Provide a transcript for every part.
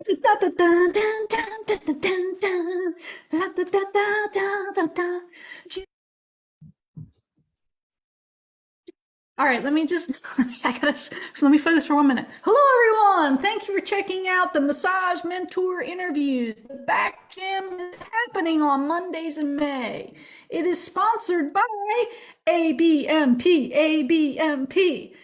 All right, let me just, let me focus for 1 minute. Hello, everyone. Thank you for checking out the Massage Mentor interviews. The back jam is happening on Mondays in May. It is sponsored by ABMP. ABMP.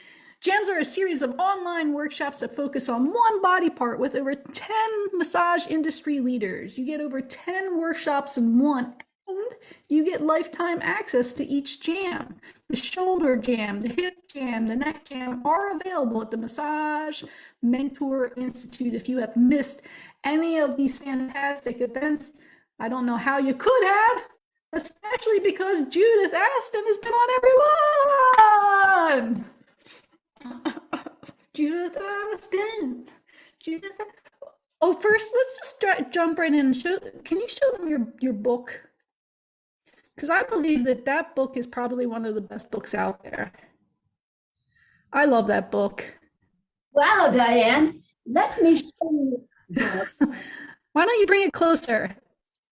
Jams are a series of online workshops that focus on one body part with over 10 massage industry leaders. You get over 10 workshops in one, and you get lifetime access to each jam. The shoulder jam, the hip jam, the neck jam are available at the Massage Mentor Institute. If you have missed any of these fantastic events, I don't know how you could have, especially because Judith Aston has been on everyone. Judith Aston. Judith. Oh, first, let's just jump right in and show. Can you show them your book? Because I believe that that book is probably one of the best books out there. I love that book. Wow, Diane, let me show you. Why don't you bring it closer?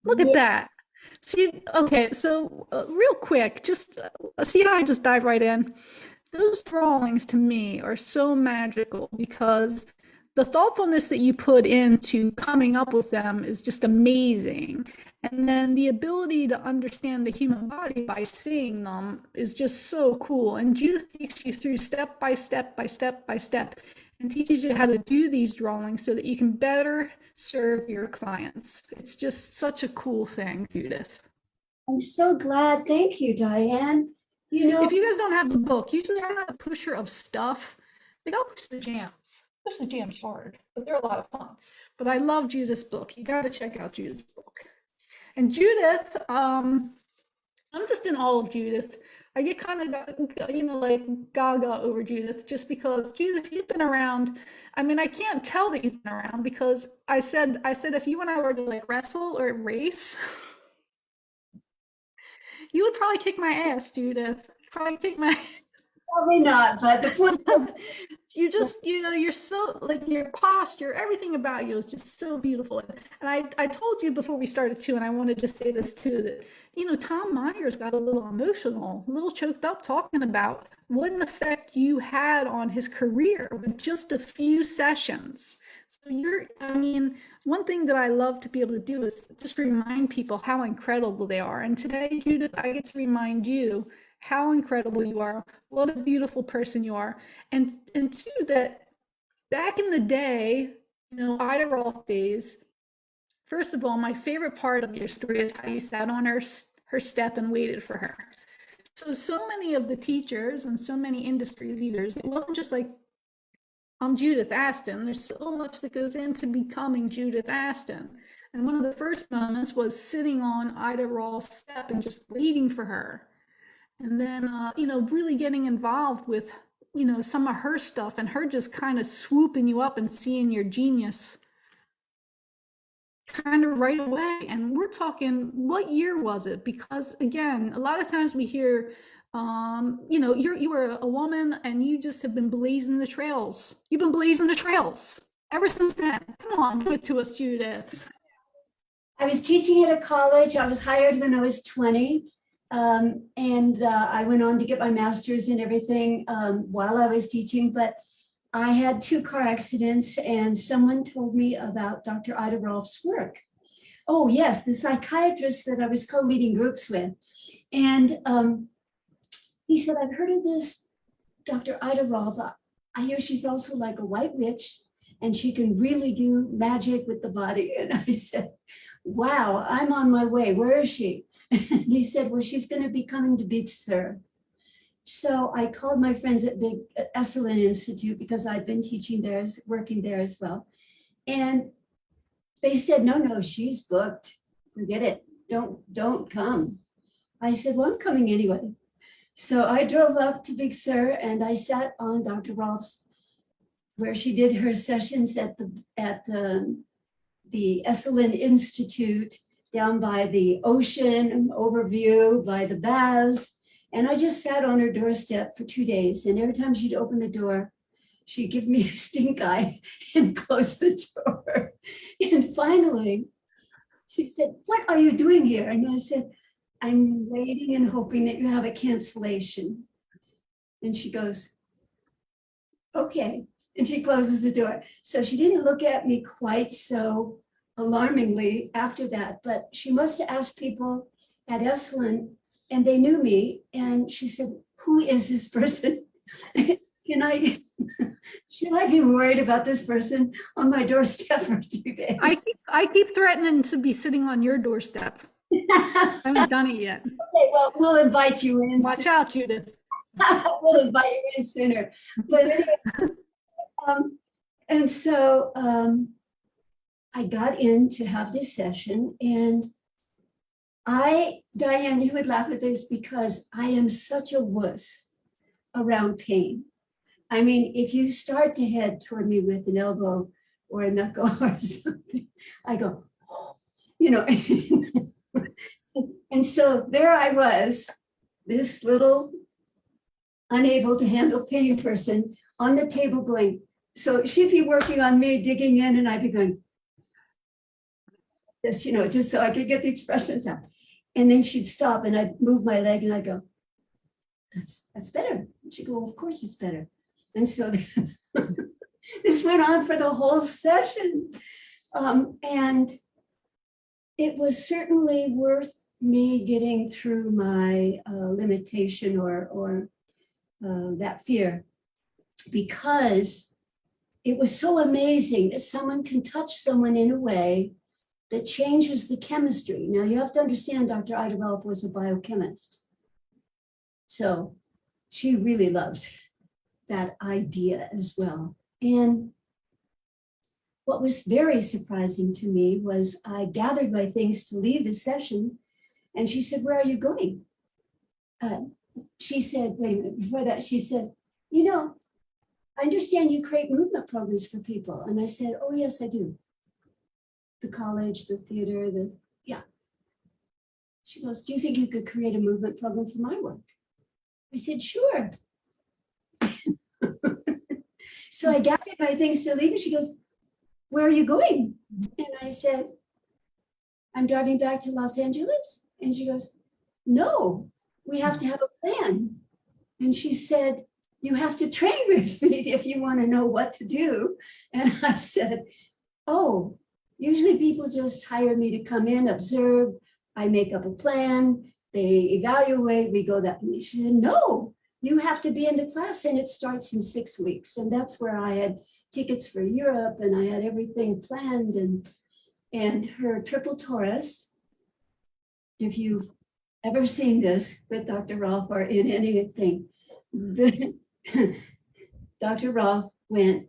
Look at that. See, okay, so real quick, just see how I just dive right in. Those drawings to me are so magical because the thoughtfulness that you put into coming up with them is just amazing. And then the ability to understand the human body by seeing them is just so cool. And Judith takes you through step by step by step by step and teaches you how to do these drawings so that you can better serve your clients. It's just such a cool thing, Judith. I'm so glad. Thank you, Diane. You know, if you guys don't have the book, usually I'm not a pusher of stuff. Like, I'll push the jams. Push the jams hard, but they're a lot of fun. But I love Judith's book. You got to check out Judith's book. And Judith, I'm just in awe of Judith. I get kind of, like gaga over Judith just because Judith, you've been around. I mean, I can't tell that you've been around because I said if you and I were to like wrestle or race, you would probably kick my ass, Judith. Probably kick my. Probably not, but you just, you're so, like, your posture, everything about you is just so beautiful. And I told you before we started too, and I want to just say this too, that, Tom Myers got a little emotional, a little choked up talking about what an effect you had on his career with just a few sessions. So one thing that I love to be able to do is just remind people how incredible they are. And today, Judith, I get to remind you how incredible you are, what a beautiful person you are. And two, that back in the day, Ida Rolf days, first of all, my favorite part of your story is how you sat on her step and waited for her. So many of the teachers and so many industry leaders, it wasn't just like, I'm Judith Aston. There's so much that goes into becoming Judith Aston. And one of the first moments was sitting on Ida Rolf's step and just waiting for her. And then, really getting involved with, some of her stuff and her just kind of swooping you up and seeing your genius kind of right away. And we're talking, what year was it? Because again, a lot of times we hear, you were a woman and you just have been blazing the trails. You've been blazing the trails ever since then. Come on, give it to us, Judith. I was teaching at a college. I was hired when I was 20. I went on to get my master's and everything while I was teaching, but I had 2 car accidents and someone told me about Dr. Ida Rolf's work. Oh yes, the psychiatrist that I was co-leading groups with. And he said, I've heard of this Dr. Ida Rolf. I hear she's also like a white witch and she can really do magic with the body. And I said, wow, I'm on my way. Where is she? And he said, well, she's going to be coming to Big Sur. So I called my friends at Big Aston Institute because I'd been teaching there, working there as well. And they said, no, she's booked. Forget it. Don't come. I said, well, I'm coming anyway. So I drove up to Big Sur and I sat on Dr. Rolf's, where she did her sessions at the Aston Institute, down by the ocean overview, by the baths. And I just sat on her doorstep for 2 days. And every time she'd open the door, she'd give me a stink eye and close the door. her. And finally, she said, "What are you doing here?" And I said, "I'm waiting and hoping that you have a cancellation." And she goes, "Okay." And she closes the door. So she didn't look at me quite so alarmingly after that, but she must have asked people at Aston, and they knew me. And she said, "Who is this person? Can I, should I be worried about this person on my doorstep for 2 days?" I keep threatening to be sitting on your doorstep. I haven't done it yet. Okay, well, we'll invite you in. Watch out, Judith. We'll invite you in sooner. But anyway, and so I got in to have this session, and Diane, you would laugh at this because I am such a wuss around pain. I mean, if you start to head toward me with an elbow or a knuckle or something, I go, you know. And so there I was, this little unable to handle pain person on the table going, so she'd be working on me, digging in, and I'd be going, this, you know, just so I could get the expressions out. And then she'd stop and I'd move my leg and I'd go, that's better. And she'd go, "Well, of course it's better." And so this went on for the whole session. And it was certainly worth me getting through my limitation or that fear, because it was so amazing that someone can touch someone in a way that changes the chemistry. Now you have to understand, Dr. Ida Rolf was a biochemist. So she really loved that idea as well. And what was very surprising to me was I gathered my things to leave the session, and she said, "Where are you going?" She said, wait a minute, before that, she said, "You know, I understand you create movement programs for people." And I said, "Oh, yes, I do. The college, the theater, yeah." She goes, "Do you think you could create a movement program for my work?" I said, "Sure." So I gathered my things to leave, and she goes, "Where are you going?" And I said, "I'm driving back to Los Angeles." And she goes, "No, we have to have a plan." And she said, "You have to train with me if you want to know what to do." And I said, "Oh, usually people just hire me to come in, observe, I make up a plan, they evaluate, we go that." She said, "No, you have to be in the class, and it starts in 6 weeks." And that's where I had tickets for Europe, and I had everything planned. And her triple Taurus, if you've ever seen this with Dr. Rolf or in anything, Dr. Rolf went,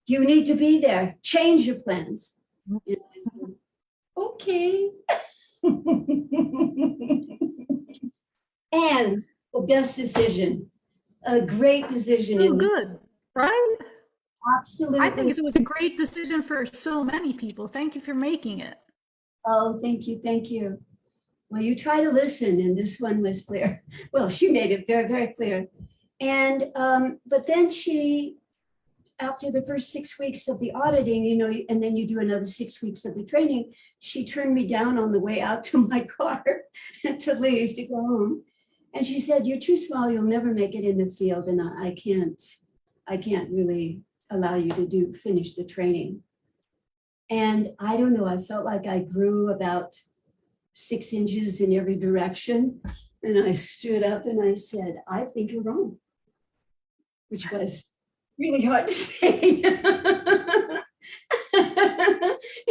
"You need to be there, change your plans." And I said, "Okay." And the best decision, a great decision. So good, right? Absolutely. I think it was a great decision for so many people. Thank you for making it. Oh, thank you, thank you. Well, you try to listen, and this one was clear. Well, she made it very, very clear. And but then she, after the first 6 weeks of the auditing, you know, and then you do another 6 weeks of the training, she turned me down on the way out to my car to leave, to go home. And she said, "You're too small, you'll never make it in the field, and I can't really allow you to finish the training." And I don't know, I felt like I grew about 6 inches in every direction. And I stood up and I said, "I think you're wrong," which was really hard to say.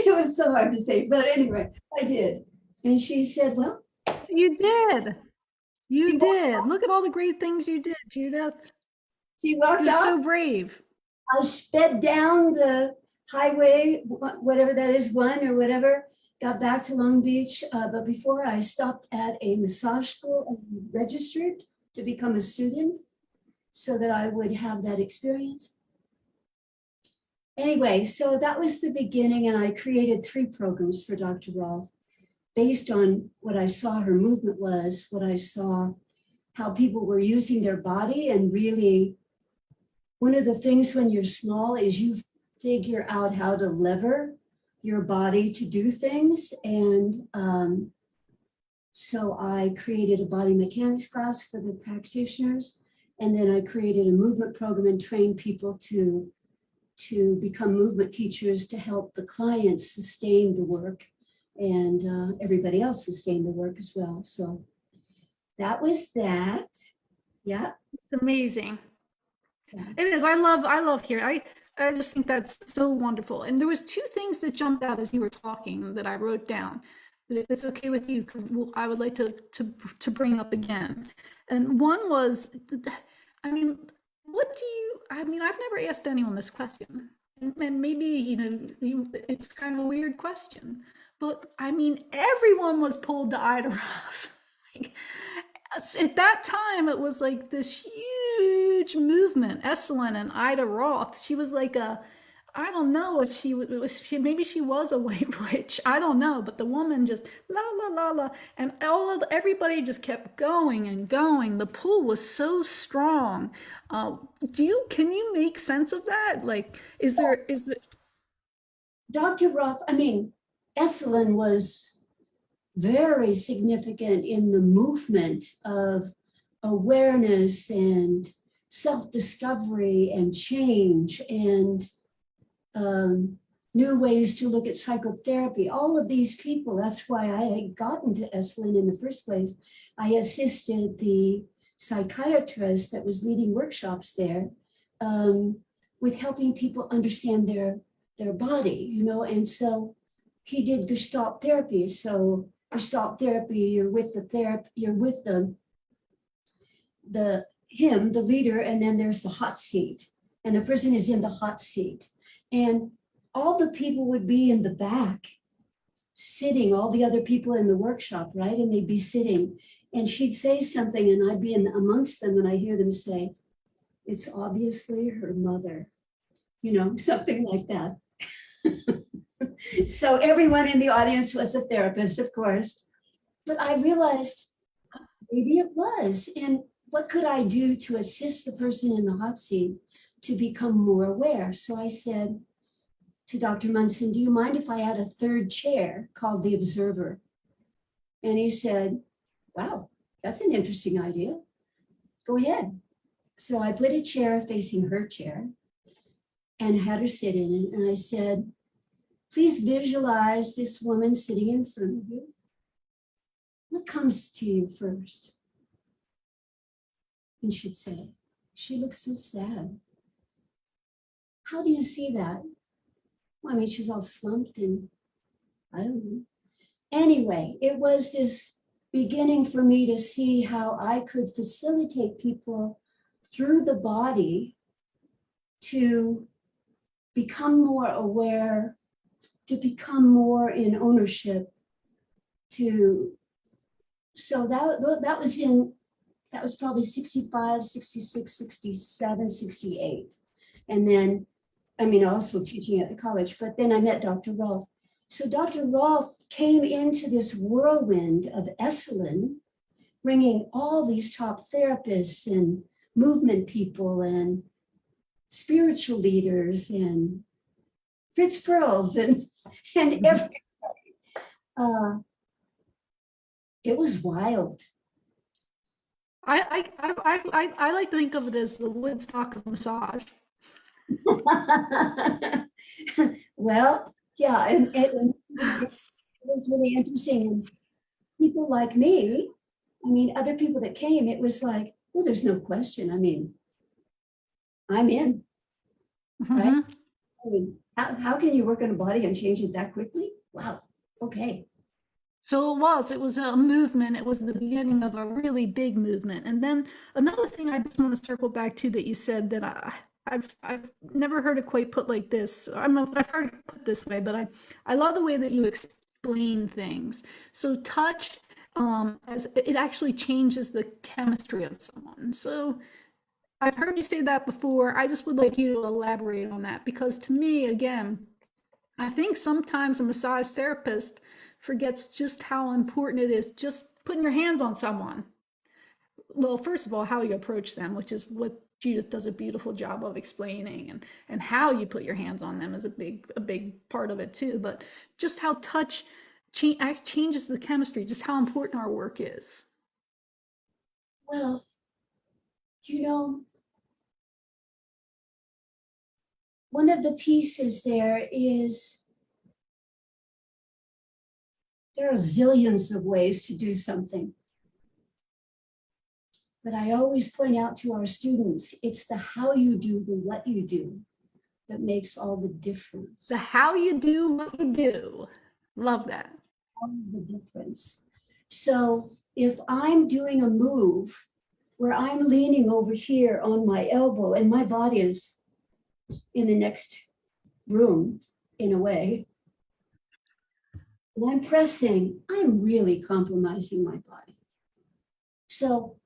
It was so hard to say, but anyway, I did. And she said, "Well." You did. You did. Look at all the great things you did, Judith. She walked You're out. so brave. I sped down the highway, whatever that is, 1 or whatever, got back to Long Beach. But before, I stopped at a massage school and registered to become a student so that I would have that experience. Anyway, so that was the beginning, and I created 3 programs for Dr. Rolf based on what I saw her movement was, what I saw how people were using their body and really one of the things when you're small is you figure out how to lever your body to do things. And so I created a body mechanics class for the practitioners. And then I created a movement program and trained people to become movement teachers to help the clients sustain the work and everybody else sustain the work as well. So that was that. Yeah. It's amazing. Yeah. It is. I love hearing. I just think that's so wonderful. And there was two things that jumped out as you were talking that I wrote down. That if it's okay with you, I would like to bring up again. And one was, I mean, what do you? I mean, I've never asked anyone this question, and maybe it's kind of a weird question, but I mean, everyone was pulled to Ida Ross. Like, at that time, it was like this huge movement. Esselin and Ida Roth. She was like a, I don't know if maybe she was a white witch. I don't know, but the woman just la la la la, and everybody just kept going and going. The pull was so strong. Can you make sense of that? Like, is there Dr. Roth, I mean, Esselin was very significant in the movement of awareness and self-discovery and change and new ways to look at psychotherapy. All of these people, that's why I had gotten to Esselin in the first place. I assisted the psychiatrist that was leading workshops there with helping people understand their body, and so he did Gestalt therapy. So Gestalt therapy, you're with the leader, and then there's the hot seat, and the person is in the hot seat, and all the people would be in the back sitting, all the other people in the workshop, right? And they'd be sitting, and she'd say something, and I'd be in amongst them, and I hear them say, "It's obviously her mother," something like that. So everyone in the audience was a therapist, of course, but I realized maybe it was. And what could I do to assist the person in the hot seat to become more aware? So I said to Dr. Munson, "Do you mind if I add a third chair called the observer?" And he said, "Wow, that's an interesting idea. Go ahead." So I put a chair facing her chair and had her sit in it. And I said, "Please visualize this woman sitting in front of you. What comes to you first?" And she'd say, "She looks so sad." "How do you see that?" "Well, I mean, she's all slumped and I don't know." Anyway, it was this beginning for me to see how I could facilitate people through the body to become more aware, to become more in ownership, so that was probably 65, 66, 67, 68. And then, I mean, also teaching at the college, but then I met Dr. Rolf. So Dr. Rolf came into this whirlwind of Esselin, bringing all these top therapists and movement people and spiritual leaders and Fritz Perls and everybody. It was wild. I like to think of it as the Woodstock of massage. Well, yeah, and it was really interesting. And people like me, I mean, other people that came, it was like, well, there's no question. I mean, I'm in, right? Mhm. I mean, how can you work on a body and change it that quickly? Wow. Okay. So it was a movement. It was the beginning of a really big movement. And then another thing I just want to circle back to that you said that I've never heard it quite put like this. I don't know if I've heard it put this way, but I love the way that you explain things. So touch, as it actually changes the chemistry of someone. So I've heard you say that before. I just would like you to elaborate on that because to me, again, I think sometimes a massage therapist forgets just how important it is just putting your hands on someone. Well, first of all, how you approach them, which is what Judith does a beautiful job of explaining, and how you put your hands on them is a big part of it too. But just how touch changes the chemistry, just how important our work is. Well, you know, one of the pieces there is there are zillions of ways to do something. But I always point out to our students, it's the how you do, the what you do that makes all the difference. The how you do what you do. Love that. All the difference. So if I'm doing a move where I'm leaning over here on my elbow and my body is in the next room in a way, and I'm pressing, I'm really compromising my body. So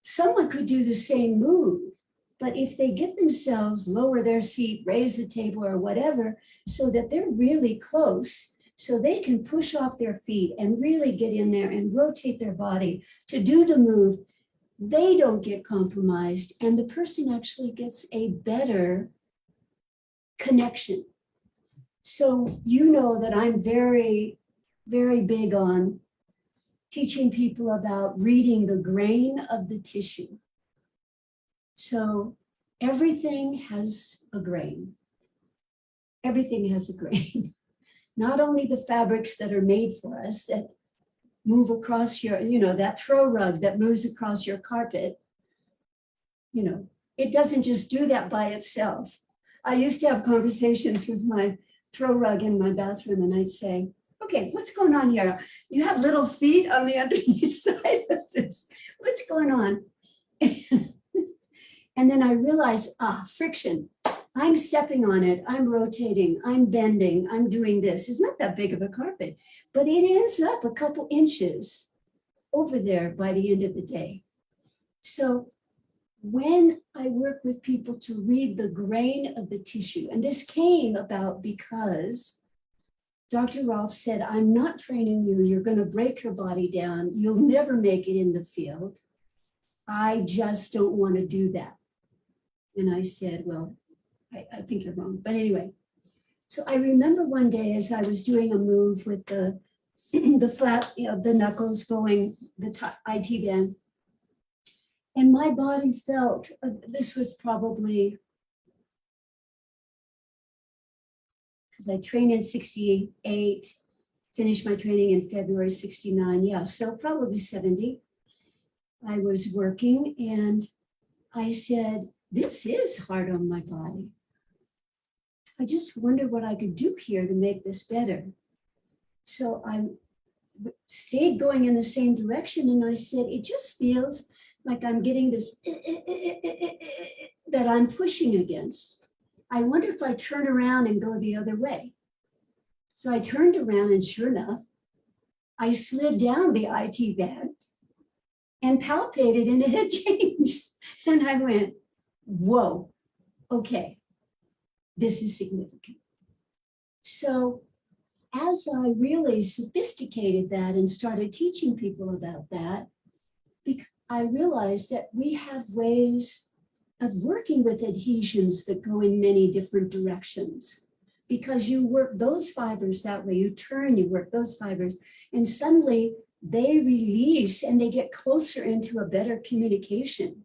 someone could do the same move, but if they get themselves, lower their seat, raise the table or whatever, so that they're really close, so they can push off their feet and really get in there and rotate their body to do the move, they don't get compromised, and the person actually gets a better connection. So you know that I'm very, very big on teaching people about reading the grain of the tissue. So everything has a grain. Everything has a grain. Not only the fabrics that are made for us that move across your, that throw rug that moves across your carpet, it doesn't just do that by itself. I used to have conversations with my throw rug in my bathroom, and I'd say, okay, what's going on here? You have little feet on the underneath side of this. What's going on? And then I realized, friction. I'm stepping on it. I'm rotating. I'm bending. I'm doing this. It's not that big of a carpet, but it ends up a couple inches over there by the end of the day. So when I work with people to read the grain of the tissue, and this came about because Dr. Rolfe said, I'm not training you. You're going to break your body down. You'll never make it in the field. I just don't want to do that. And I said, well, I think you're wrong. But anyway, so I remember one day as I was doing a move with the flat, the knuckles going, the IT band. And my body felt, this was probably, because I trained in 68, finished my training in February 69. Yeah, so probably 70. I was working and I said, this is hard on my body. I just wondered what I could do here to make this better. So I stayed going in the same direction and I said, it just feels like I'm getting this that I'm pushing against. I wonder if I turn around and go the other way. So I turned around and sure enough, I slid down the IT band and palpated and it had changed. And I went, whoa, okay, this is significant. So as I really sophisticated that and started teaching people about that, I realized that we have ways of working with adhesions that go in many different directions, because you work those fibers that way, you turn, you work those fibers, and suddenly they release and they get closer into a better communication.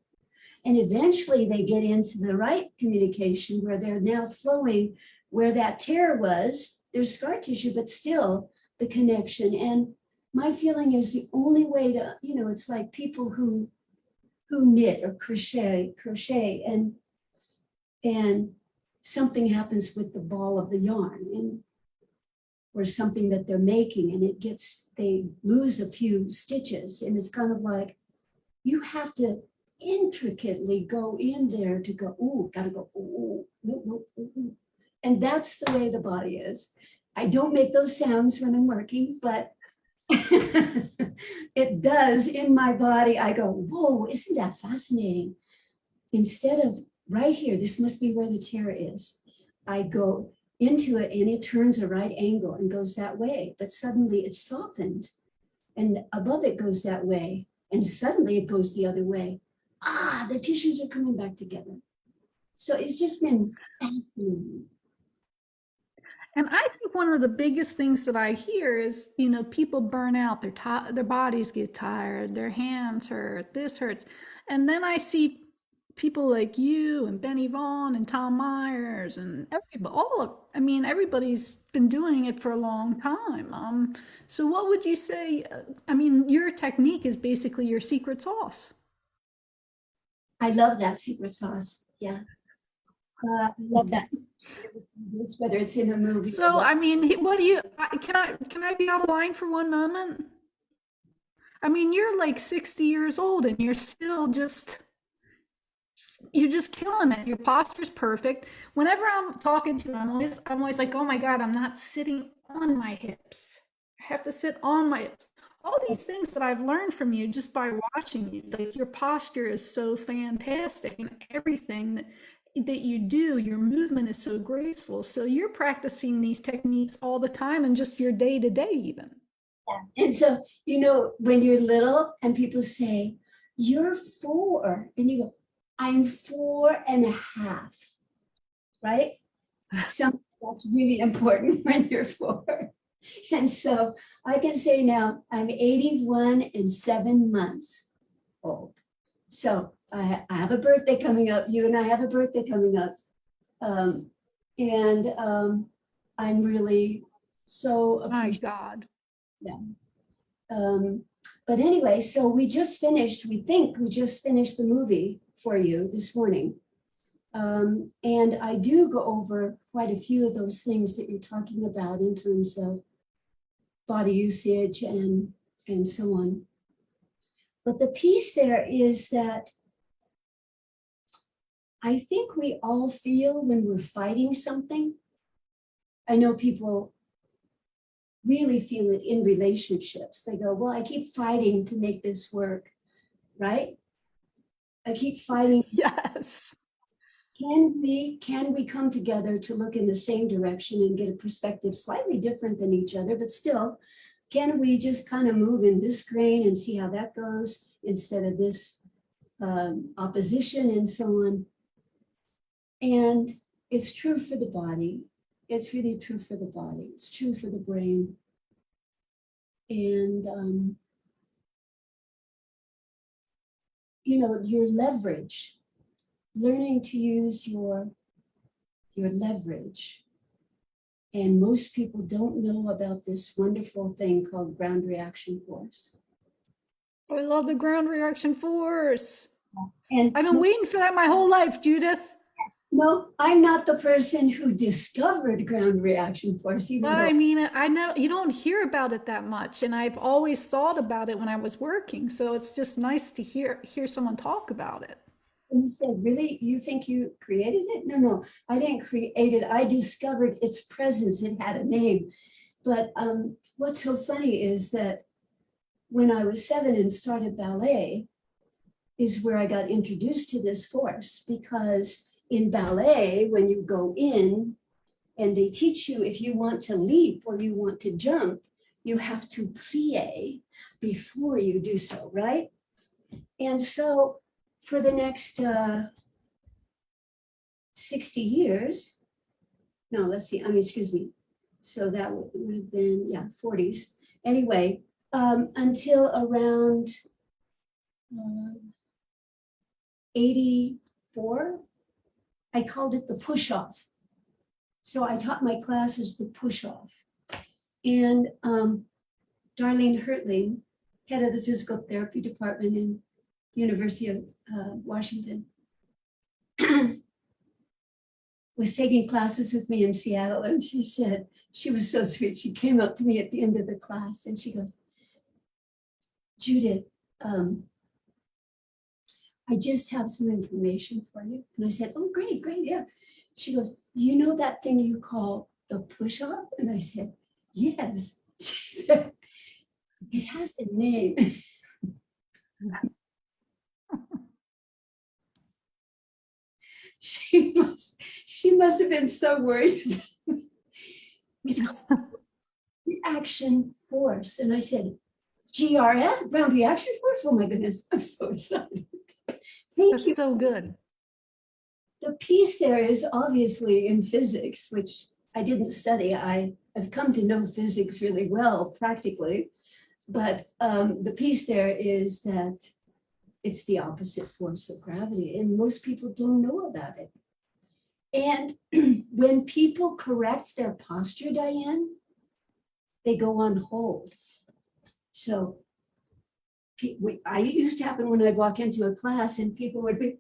And eventually they get into the right communication where they're now flowing where that tear was, there's scar tissue, but still the connection. And my feeling is the only way to, it's like people who knit or crochet and something happens with the ball of the yarn or something that they're making and they lose a few stitches. And it's kind of like, you have to intricately go in there to go, ooh, gotta go, ooh, no, ooh. And that's the way the body is. I don't make those sounds when I'm working, but it does in my body. I go, whoa, isn't that fascinating? Instead of right here, this must be where the tear is. I go into it and it turns a right angle and goes that way, but suddenly it's softened and above it goes that way and suddenly it goes the other way. the tissues are coming back together. So it's just been fascinating. And I think one of the biggest things that I hear is, you know, people burn out, their bodies get tired, their hands hurt, this hurts. And then I see people like you and Benny Vaughn and Tom Myers and everybody, I mean, everybody's been doing it for a long time. So what would you say? I mean, your technique is basically your secret sauce. I love that secret sauce. Yeah. I love that. Whether it's in a movie or So, what. I mean, what do you, can I be out of line for one moment? I mean, you're like 60 years old and you're just killing it. Your posture's perfect. Whenever I'm talking to you, I'm always like, oh my God, I'm not sitting on my hips. I have to sit on my hips. All these things that I've learned from you just by watching you, like your posture is so fantastic and everything that you do, your movement is so graceful. So you're practicing these techniques all the time and just your day to day even. Yeah. And so, you know, when you're little and people say, you're 4, and you go, I'm 4.5, right? So that's really important when you're 4. And so I can say now I'm 81 and 7 months old. So I have a birthday coming up. You and I have a birthday coming up. And I'm really so My appreciative. God. Yeah. But anyway, so we think we just finished the movie for you this morning. And I do go over quite a few of those things that you're talking about in terms of body usage and so on. But the piece there is that I think we all feel when we're fighting something. I know people really feel it in relationships. They go, well, I keep fighting to make this work, right? I keep fighting. Yes. Can we come together to look in the same direction and get a perspective slightly different than each other, but still, can we just kind of move in this grain and see how that goes instead of this opposition and so on? And it's true for the body. It's really true for the body. It's true for the brain. And, you know, your leverage, learning to use your leverage. And most people don't know about this wonderful thing called ground reaction force. I love the ground reaction force. And I've been waiting for that my whole life, Judith. no, I'm not the person who discovered ground reaction force, even But though I mean, I know you don't hear about it that much, and I've always thought about it when I was working. So it's just nice to hear someone talk about it. you said, really, you think you created it? No, I didn't create it. I discovered its presence. It had a name. But what's so funny is that when I was 7 and started ballet is where I got introduced to this force, because in ballet, when you go in and they teach you if you want to leap or you want to jump, you have to plie before you do so, right? And so for the next 60 years, no, let's see, excuse me. So that would have been, 40s. Anyway, until around 84, I called it the push-off. So I taught my classes the push-off. And Darlene Hertling, head of the physical therapy department in University of Washington, was taking classes with me in Seattle. And she said, she was so sweet. She came up to me at the end of the class and she goes, Judith, I just have some information for you. And I said, oh, great, yeah. She goes, you know that thing you call the push-off? And I said, yes. She said, it has a name. She must have been so worried. It's called reaction force. And I said, GRF, ground reaction force? Oh my goodness, I'm so excited. Thank That's you. so good. The piece there is obviously in physics, which I didn't study. I have come to know physics really well, practically. But the piece there is that it's the opposite force of gravity, and most people don't know about it. And when people correct their posture, Diane, they go on hold. So I used to happen when I'd walk into a class and people would be,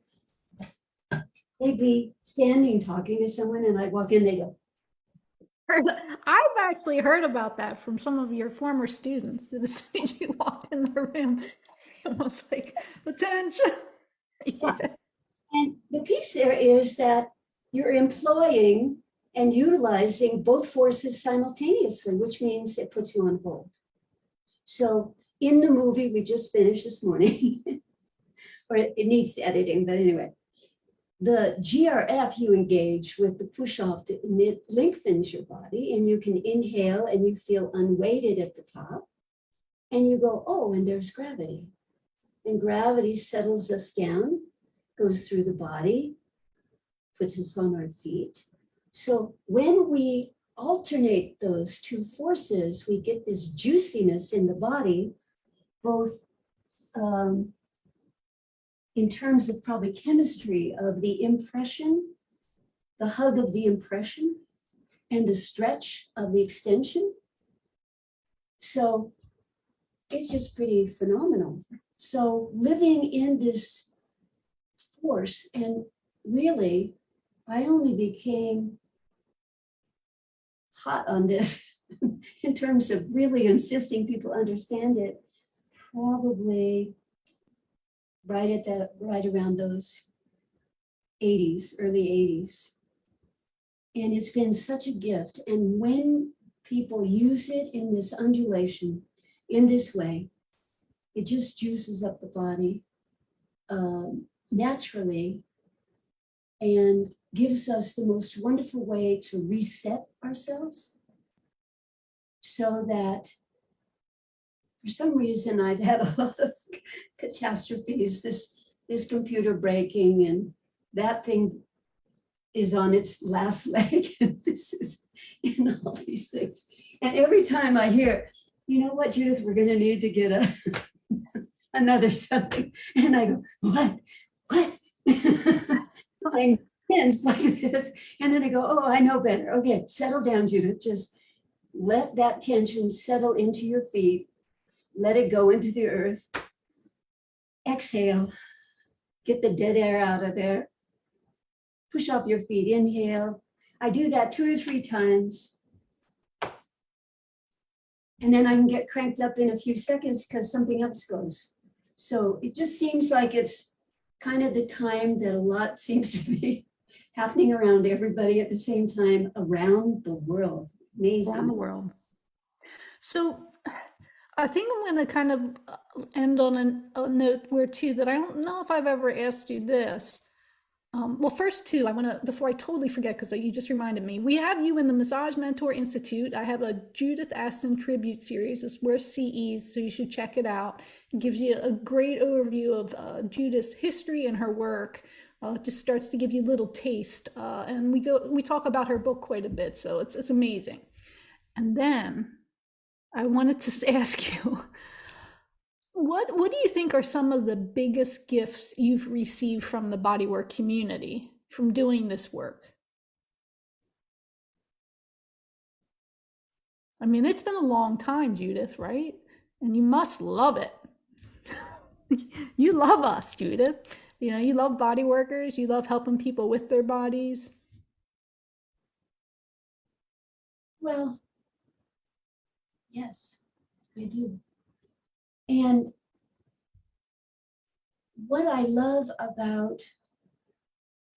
they'd be standing talking to someone, and I'd walk in, they go, I've actually heard about that from some of your former students, that as soon as you walked in the room, almost like, attention. yeah. Yeah. And the piece there is that you're employing and utilizing both forces simultaneously, which means it puts you on hold. So in the movie we just finished this morning, or it needs editing, but anyway, the GRF you engage with the push-off, and it lengthens your body, and you can inhale and you feel unweighted at the top. And you go, oh, and there's gravity. And gravity settles us down, goes through the body, puts us on our feet. So when we alternate those two forces, we get this juiciness in the body, both in terms of probably chemistry of the impression, the hug of the impression, and the stretch of the extension. So it's just pretty phenomenal. So living in this force, and really, I only became hot on this in terms of really insisting people understand it, probably right around those 80s, early 80s. And it's been such a gift. And when people use it in this undulation, in this way, it just juices up the body naturally, and gives us the most wonderful way to reset ourselves, so that for some reason I've had a lot of catastrophes, this computer breaking, and that thing is on its last leg, and this is in all these things. And every time I hear, you know what, Judith, we're going to need to get another something. And I go, what? I'm tense like this. And then I go, oh, I know better. Okay, settle down, Judith. Just let that tension settle into your feet. Let it go into the earth. Exhale. Get the dead air out of there. Push up your feet. Inhale. I do that 2 or 3 times. And then I can get cranked up in a few seconds because something else goes. So it just seems like it's kind of the time that a lot seems to be happening around everybody at the same time around the world. Amazing. Around the world. So I think I'm going to kind of end on a note where too, that I don't know if I've ever asked you this. Well, first too, I want to, before I totally forget, because you just reminded me, we have you in the Massage Mentor Institute. I have a Judith Aston tribute series. It's worth CEs, so you should check it out. It gives you a great overview of Judith's history and her work. It just starts to give you a little taste, and we talk about her book quite a bit, so it's amazing. And then I wanted to ask you, what do you think are some of the biggest gifts you've received from the bodywork community from doing this work? I mean, it's been a long time, Judith, right? And you must love it. You love us, Judith. You know, you love body workers, you love helping people with their bodies. Well, yes, I do. And what I love about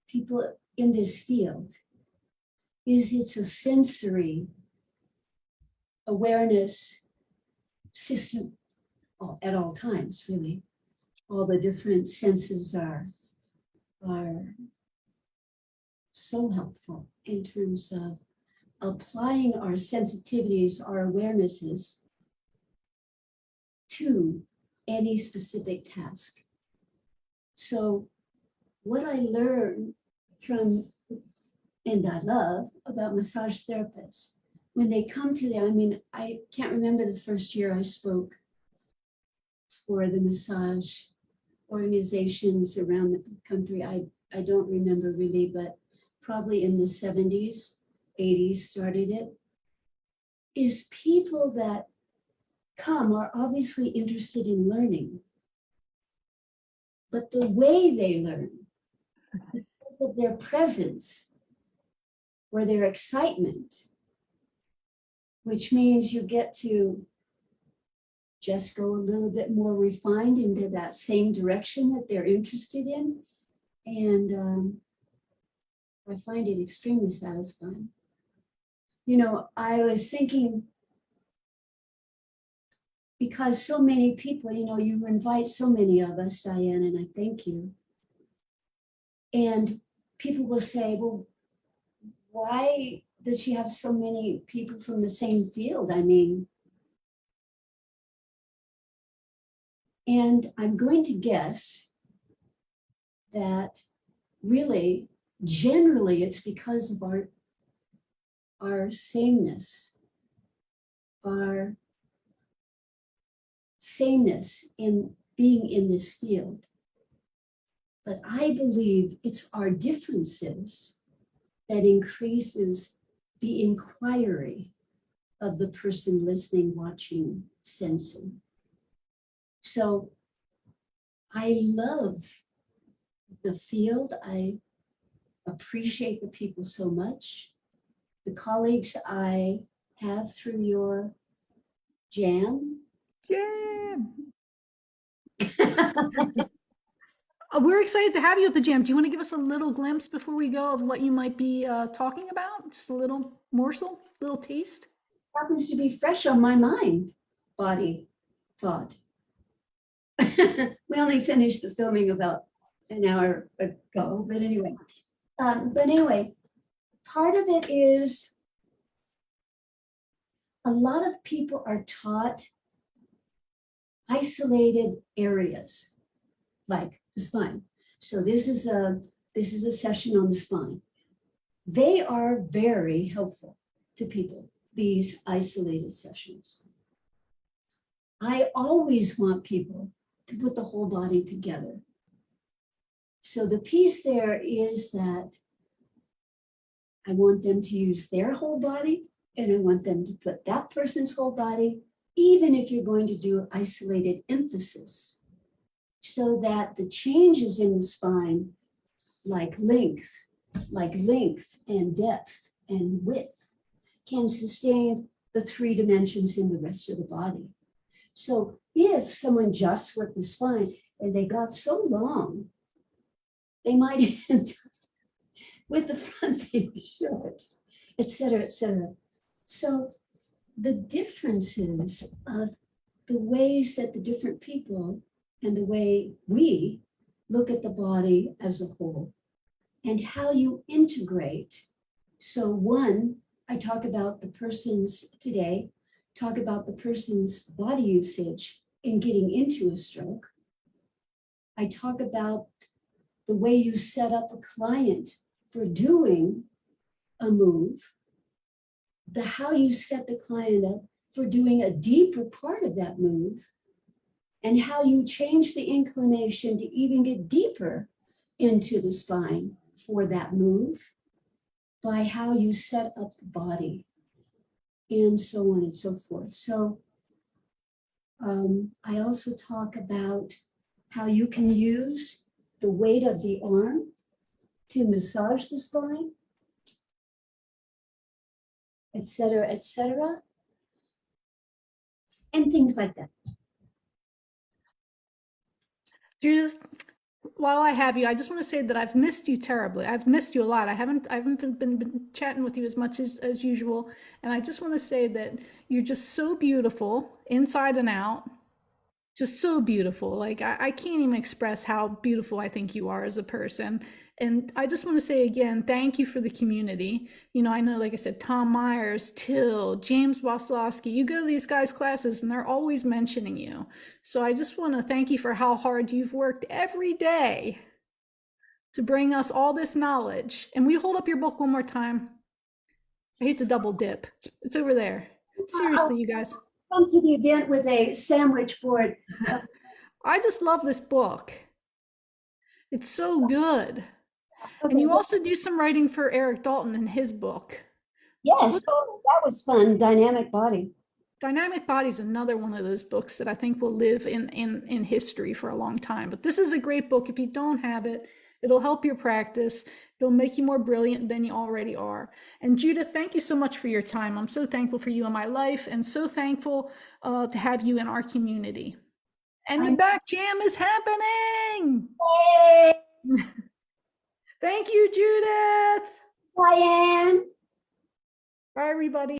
people in this field is it's a sensory awareness system at all times, really. All the different senses are so helpful in terms of applying our sensitivities, our awarenesses to any specific task. So what I learned from, and I love about massage therapists, when they come to the, I mean, I can't remember the first year I spoke for the massage organizations around the country. I don't remember really, but probably in the 70s, 80s started it, is people that come are obviously interested in learning, but the way they learn, because of their presence or their excitement, which means you get to just go a little bit more refined into that same direction that they're interested in. And I find it extremely satisfying. You know, I was thinking, because so many people, you know, you invite so many of us, Diane, and I thank you. And people will say, well, why does she have so many people from the same field? I mean, and I'm going to guess that really, generally, it's because of our sameness, our sameness in being in this field. But I believe it's our differences that increases the inquiry of the person listening, watching, sensing. So I love the field. I appreciate the people so much. The colleagues I have through your jam. Yeah. We're excited to have you at the jam. Do you want to give us a little glimpse before we go of what you might be talking about? Just a little morsel, little taste? Happens to be fresh on my mind, body, thought. We only finished the filming about an hour ago, but anyway. Part of it is a lot of people are taught isolated areas, like the spine. So this is a session on the spine. They are very helpful to people, these isolated sessions. I always want people to put the whole body together. So the piece there is that I want them to use their whole body, and I want them to put that person's whole body, even if you're going to do isolated emphasis, so that the changes in the spine, like length and depth and width, can sustain the 3 dimensions in the rest of the body. So if someone just worked the spine and they got so long, they might end up with the front being short, et cetera, et cetera. So the differences of the ways that the different people and the way we look at the body as a whole and how you integrate. So one, I talk about the person's today, talk about the person's body usage in getting into a stroke. I talk about the way you set up a client for doing a move, how you set the client up for doing a deeper part of that move, and how you change the inclination to even get deeper into the spine for that move by how you set up the body, and so on and so forth. So I also talk about how you can use the weight of the arm to massage the spine, et cetera, and things like that. Judith, while I have you, I just want to say that I've missed you terribly. I've missed you a lot. I haven't been chatting with you as much as usual. And I just want to say that you're just so beautiful inside and out. Just so beautiful. Like I can't even express how beautiful I think you are as a person. And I just want to say again, thank you for the community. You know, I know, like I said, Tom Myers, Till, James Waslowski, you go to these guys' classes and they're always mentioning you. So I just want to thank you for how hard you've worked every day to bring us all this knowledge. And we hold up your book one more time. I hate to double dip. It's over there. Seriously, you guys. Come to the event with a sandwich board. I just love this book. It's so good. Okay. And you also do some writing for Eric Dalton in his book. Yes, oh, that was fun. Dynamic Body. Dynamic Body is another one of those books that I think will live in history for a long time. But this is a great book. If you don't have it, it'll help your practice. It'll make you more brilliant than you already are. And Judith, thank you so much for your time. I'm so thankful for you in my life and so thankful to have you in our community. And the back jam is happening. Hey, Thank you, Judith. Diane. Bye, everybody.